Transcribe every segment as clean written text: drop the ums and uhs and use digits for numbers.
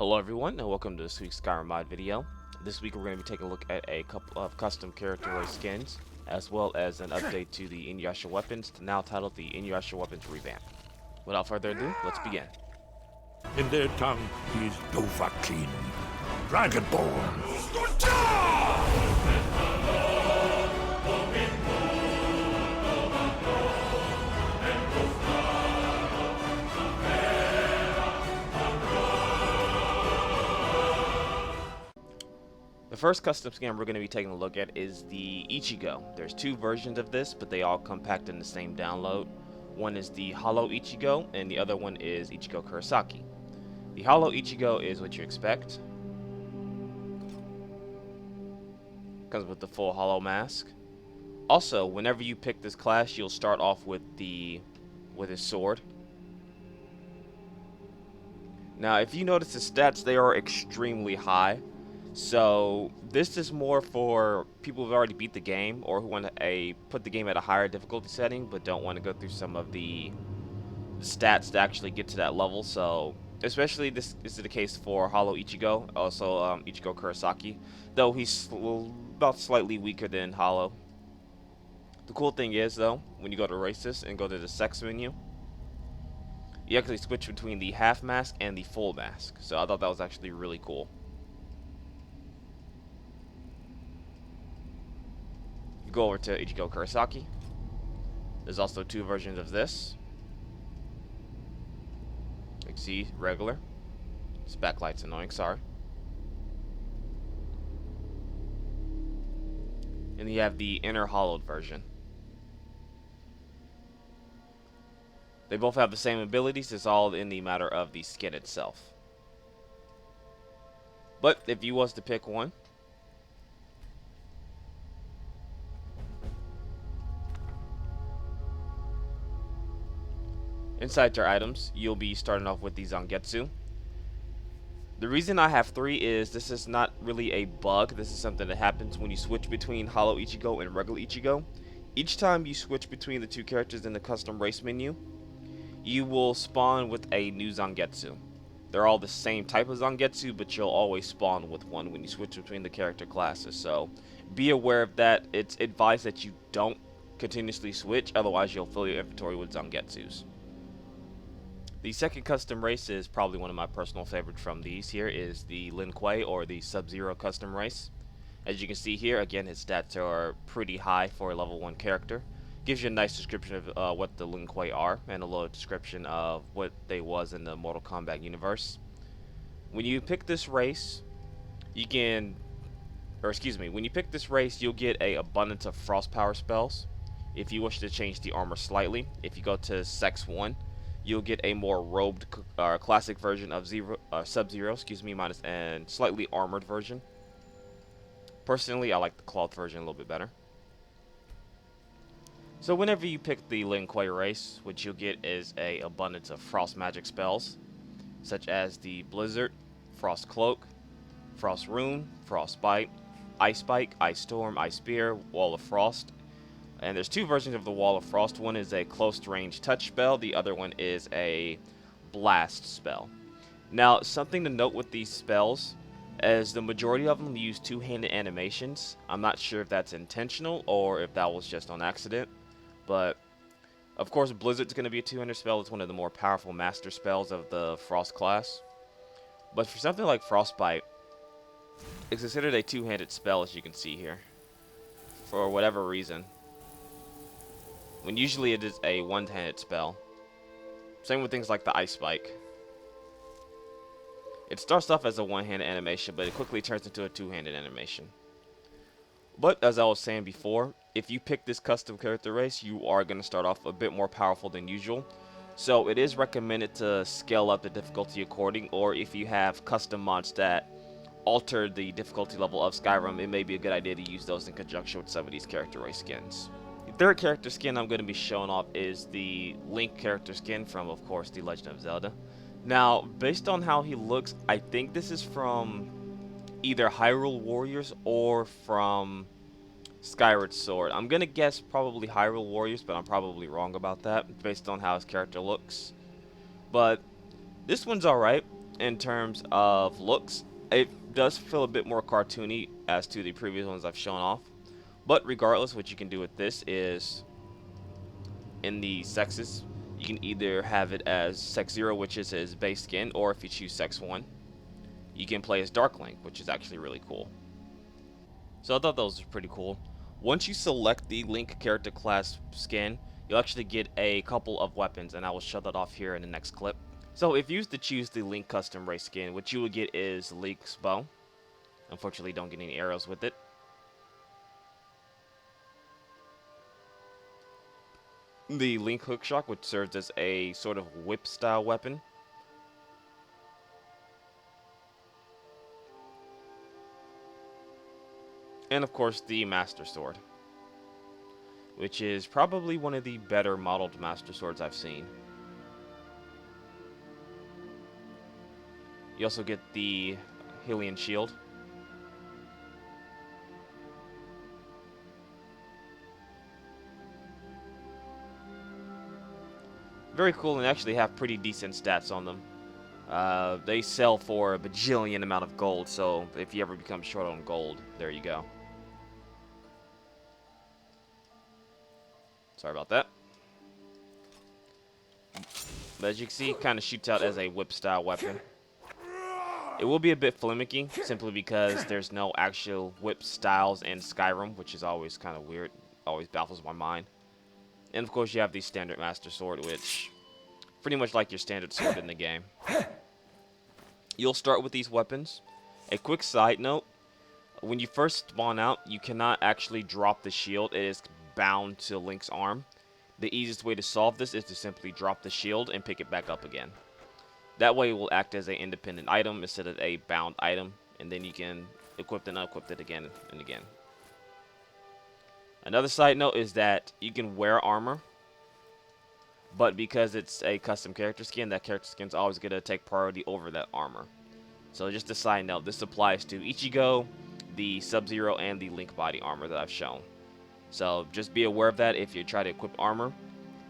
Hello everyone, and welcome to this week's Skyrim mod video. This week we're going to be taking a look at a couple of custom character race skins, as well as an update to the Inuyasha weapons, now titled the Inuyasha Weapons Revamp. Without further ado, let's begin. In their tongue, he's Dovahkiin, Dragonborn. The first custom skin we're going to be taking a look at is the Ichigo. There's two versions of this, but they all come packed in the same download. One is the Hollow Ichigo, and the other one is Ichigo Kurosaki. The Hollow Ichigo is what you expect. Comes with the full hollow mask. Also, whenever you pick this class, you'll start off with his sword. Now, if you notice his stats, they are extremely high. So this is more for people who've already beat the game or who want to put the game at a higher difficulty setting but don't want to go through some of the stats to actually get to that level. So especially this is the case for Hollow Ichigo, also Ichigo Kurosaki, though he's about slightly weaker than Hollow. The cool thing is though, when you go to race this and go to the sex menu, you actually switch between the half mask and the full mask. So I thought that was actually really cool. Go over to Ichigo Kurosaki. There's also two versions of this. You can see regular. This backlight's annoying, sorry. And you have the inner hollowed version. They both have the same abilities, it's all in the matter of the skin itself. But if you was to pick one, inside your items, you'll be starting off with the Zangetsu. The reason I have three is this is not really a bug. This is something that happens when you switch between Hollow Ichigo and regular Ichigo. Each time you switch between the two characters in the custom race menu, you will spawn with a new Zangetsu. They're all the same type of Zangetsu, but you'll always spawn with one when you switch between the character classes. So be aware of that. It's advised that you don't continuously switch, otherwise you'll fill your inventory with Zangetsus. The second custom race is probably one of my personal favorites from these here is the Lin Kuei, or the Sub-Zero custom race. As you can see here, again, his stats are pretty high for a level 1 character. Gives you a nice description of what the Lin Kuei are, and a little description of what they was in the Mortal Kombat universe. When you pick this race, you can, when you pick this race, you'll get a abundance of frost power spells. If you wish to change the armor slightly, if you go to Sex 1, you'll get a more robed classic version of Sub-Zero, minus and slightly armored version. Personally, I like the cloth version a little bit better. So whenever you pick the Lin Kuei race, what you'll get is a abundance of frost magic spells, such as the Blizzard, Frost Cloak, Frost Rune, Frost Bite, Ice Spike, Ice Storm, Ice Spear, Wall of Frost. And there's two versions of the Wall of Frost. One is a close range touch spell. The other one is a blast spell. Now, something to note with these spells, as the majority of them use two-handed animations. I'm not sure if that's intentional or if that was just on accident. But, of course, Blizzard's going to be a two-handed spell. It's one of the more powerful master spells of the Frost class. But for something like Frostbite, it's considered a two-handed spell, as you can see here, for whatever reason, when usually it is a one-handed spell. Same with things like the Ice Spike. It starts off as a one-handed animation, but it quickly turns into a two-handed animation. But, as I was saying before, if you pick this custom character race, you are going to start off a bit more powerful than usual. So it is recommended to scale up the difficulty according, or if you have custom mods that alter the difficulty level of Skyrim, it may be a good idea to use those in conjunction with some of these character race skins. The third character skin I'm going to be showing off is the Link character skin from, of course, the Legend of Zelda. Now, based on how he looks, I think this is from either Hyrule Warriors or from Skyward Sword. I'm going to guess probably Hyrule Warriors, but I'm probably wrong about that, based on how his character looks. But this one's alright. in terms of looks. It does feel a bit more cartoony as to the previous ones I've shown off. But regardless, what you can do with this is, in the sexes, you can either have it as Sex 0, which is his base skin, or if you choose Sex 1, you can play as Dark Link, which is actually really cool. So I thought those were pretty cool. Once you select the Link character class skin, you'll actually get a couple of weapons, and I will show that off here in the next clip. So if you used to choose the Link custom race skin, what you would get is Link's bow. Unfortunately, don't get any arrows with it. The Link hookshot, which serves as a sort of whip style weapon. And of course the Master Sword, which is probably one of the better modeled Master Swords I've seen. You also get the Hylian Shield. Very cool, and actually have pretty decent stats on them. They sell for a bajillion amount of gold, so if you ever become short on gold, there you go. Sorry about that. But as you can see, it kind of shoots out as a whip-style weapon. It will be a bit flimmicky, simply because there's no actual whip styles in Skyrim, which is always kind of weird. Always baffles my mind. And of course, you have the standard Master Sword, which pretty much like your standard sword in the game. You'll start with these weapons. A quick side note, when you first spawn out, you cannot actually drop the shield. It is bound to Link's arm. The easiest way to solve this is to simply drop the shield and pick it back up again. That way it will act as an independent item instead of a bound item, and then you can equip and unequip it again and again. Another side note is that you can wear armor, but because it's a custom character skin, that character skin is always going to take priority over that armor. So just a side note, this applies to Ichigo, the Sub-Zero, and the Link body armor that I've shown. So just be aware of that if you try to equip armor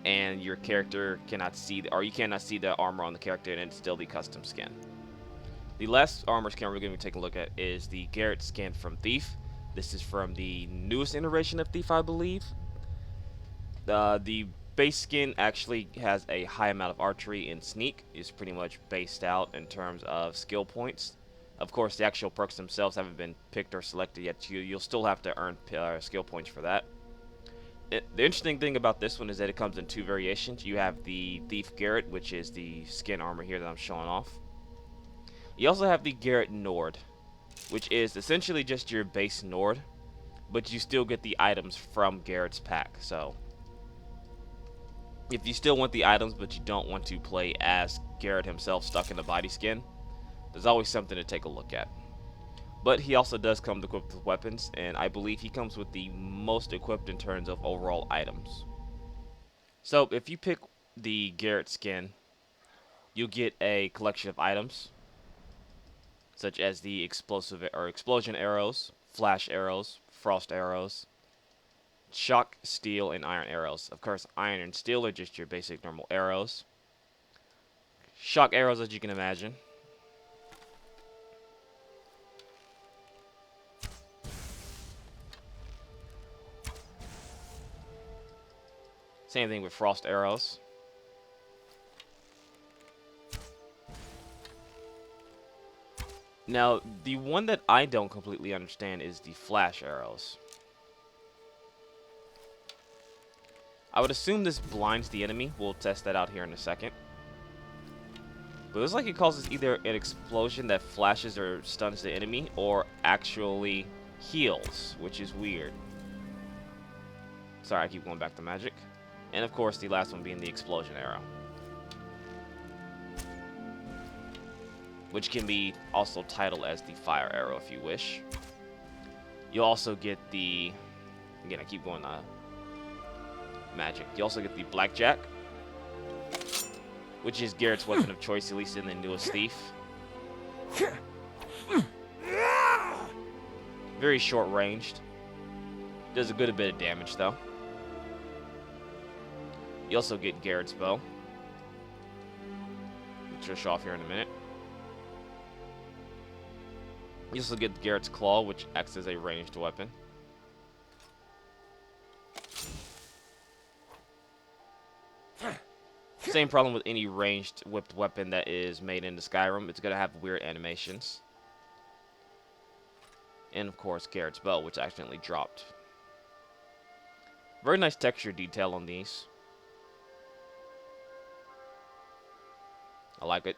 and your character cannot see, or you cannot see the armor on the character and it's still the custom skin. The last armor skin we're going to take a look at is the Garrett Skin from Thief. This is from the newest iteration of Thief, I believe. The base skin actually has a high amount of archery and sneak. It's pretty much based out in terms of skill points. Of course, the actual perks themselves haven't been picked or selected yet. You'll still have to earn skill points for that. The interesting thing about this one is that it comes in two variations. You have the Thief Garrett, which is the skin armor here that I'm showing off. You also have the Garrett Nord, which is essentially just your base Nord, but you still get the items from Garrett's pack. So if you still want the items but you don't want to play as Garrett himself stuck in the body skin, there's always something to take a look at. But he also does come equipped with weapons, and I believe he comes with the most equipped in terms of overall items. So if you pick the Garrett skin, you'll get a collection of items, such as the explosion arrows, flash arrows, frost arrows, shock, steel, and iron arrows. Of course, iron and steel are just your basic normal arrows. Shock arrows, as you can imagine. Same thing with frost arrows. Now, the one that I don't completely understand is the flash arrows. I would assume this blinds the enemy. We'll test that out here in a second. But it looks like it causes either an explosion that flashes or stuns the enemy, or actually heals, which is weird. Sorry, I keep going back to magic. And of course, the last one being the explosion arrow, which can be also titled as the fire arrow if you wish. You'll also get the, again, I keep going magic. You also get the blackjack, which is Garrett's weapon of choice, at least in the newest Thief. Very short ranged. Does a good bit of damage though. You also get Garrett's bow, which I'll show off here in a minute. You also get Garrett's Claw, which acts as a ranged weapon. Same problem with any ranged whipped weapon that is made into Skyrim. It's going to have weird animations. And of course, Garrett's Bow, which accidentally dropped. Very nice texture detail on these. I like it.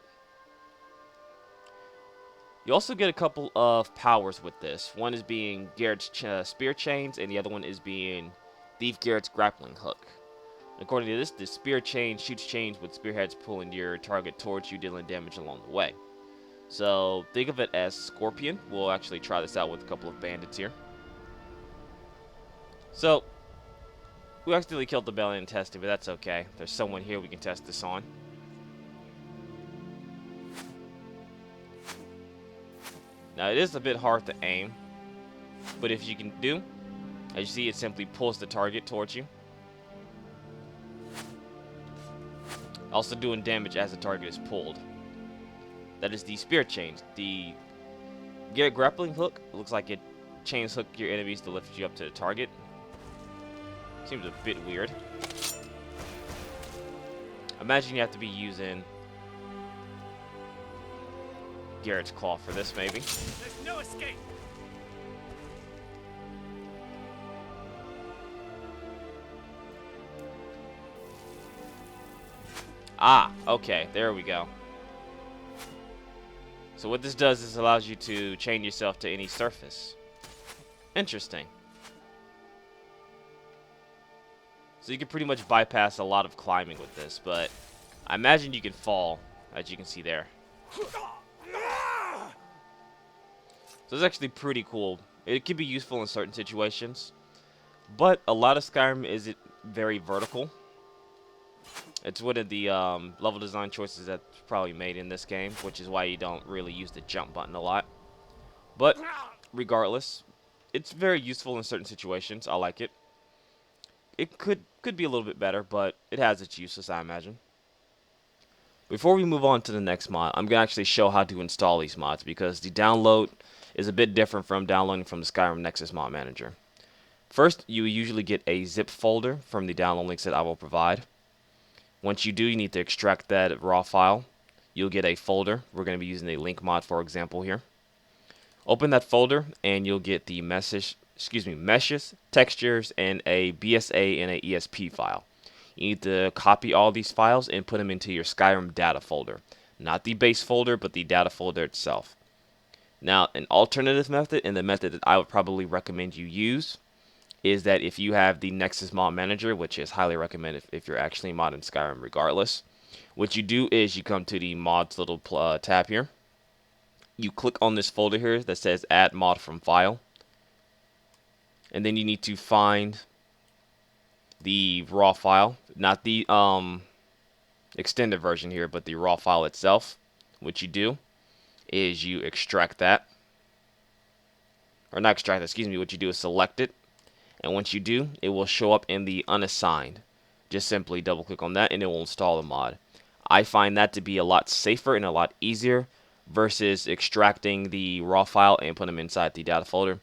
You also get a couple of powers with this. One is being Garrett's spear chains, and the other one is being Thief Garrett's grappling hook. According to this, the spear chain shoots chains with spearheads pulling your target towards you, dealing damage along the way. So think of it as Scorpion. We'll actually try this out with a couple of bandits here. So we accidentally killed the belly in testing, but that's okay. There's someone here we can test this on. Now it is a bit hard to aim, but if you can do, as you see, it simply pulls the target towards you. Also doing damage as the target is pulled. That is the spear chains. The Garrett grappling hook looks like it chains hook your enemies to lift you up to the target. Seems a bit weird. Imagine you have to be using Garrett's Claw for this, maybe. There's no escape. Ah, okay, there we go. So what this does is allows you to chain yourself to any surface. Interesting. So you can pretty much bypass a lot of climbing with this, but I imagine you can fall, as you can see there. So it's actually pretty cool. It can be useful in certain situations, but a lot of Skyrim is very vertical. It's one of the level design choices that's probably made in this game, which is why you don't really use the jump button a lot. But regardless, it's very useful in certain situations. I like it. It could be a little bit better, but it has its uses, I imagine. Before we move on to the next mod, I'm going to actually show how to install these mods, because the download is a bit different from downloading from the Skyrim Nexus mod manager. First, you usually get a zip folder from the download links that I will provide. Once you do, you need to extract that raw file. You'll get a folder. We're going to be using a link mod, for example, here. Open that folder, and you'll get the meshes, textures, and a BSA and a ESP file. You need to copy all these files and put them into your Skyrim data folder. Not the base folder, but the data folder itself. Now, an alternative method, and the method that I would probably recommend you use, is that if you have the Nexus mod manager, which is highly recommended if you're actually modding Skyrim regardless, what you do is you come to the mods little tab here. You click on this folder here that says add mod from file. And then you need to find the raw file, not the extended version here, but the raw file itself. What you do is you extract that. Or not extract it, excuse me. What you do is select it. And once you do, it will show up in the unassigned. Just simply double click on that and it will install the mod. I find that to be a lot safer and a lot easier versus extracting the raw file and putting them inside the data folder.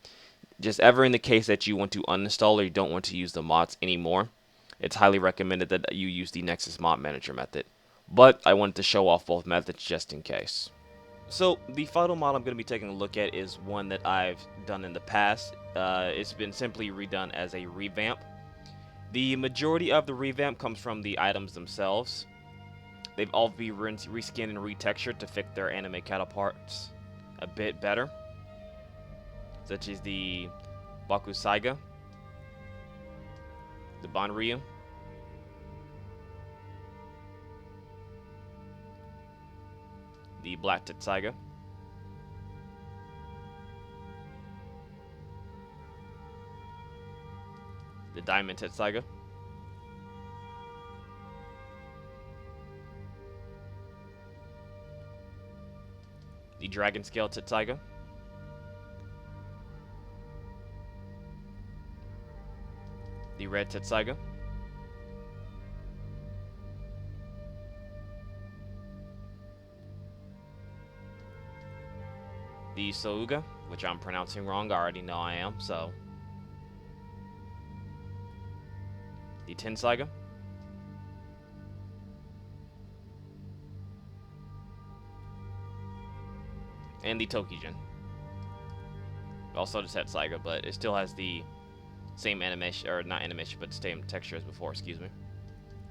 Just ever in the case that you want to uninstall or you don't want to use the mods anymore, it's highly recommended that you use the Nexus mod manager method. But I wanted to show off both methods just in case. So the final mod I'm going to be taking a look at is one that I've done in the past. It's been simply redone as a revamp. The majority of the revamp comes from the items themselves. They've all been reskinned and retextured to fit their anime counterparts a bit better, such as the Baku Saiga, the Banryu, the Black Tetsaiga, the Diamond Tetsaiga, the Dragon Scale Tetsaiga, the Red Tetsaiga, the Souga, which I'm pronouncing wrong. I already know I am, so. The Tensaiga. And the Tokijin. Also the Tensaiga, but it still has the same animation, or not animation, but same texture as before, excuse me.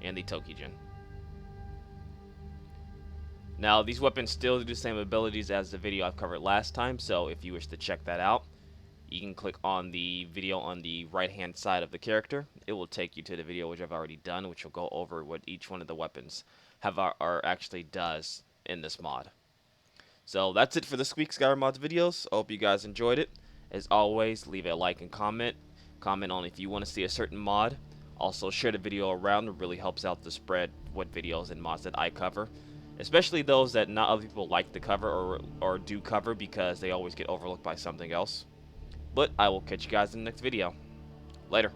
And the Tokijin. Now, these weapons still do the same abilities as the video I've covered last time, so if you wish to check that out, you can click on the video on the right-hand side of the character. It will take you to the video which I've already done, which will go over what each one of the weapons actually does in this mod. So that's it for this week's Skyrim Mods videos. I hope you guys enjoyed it. As always, leave a like and comment. Comment on if you want to see a certain mod. Also, share the video around. It really helps out to spread what videos and mods that I cover. Especially those that not other people like to cover or do cover because they always get overlooked by something else. But I will catch you guys in the next video. Later.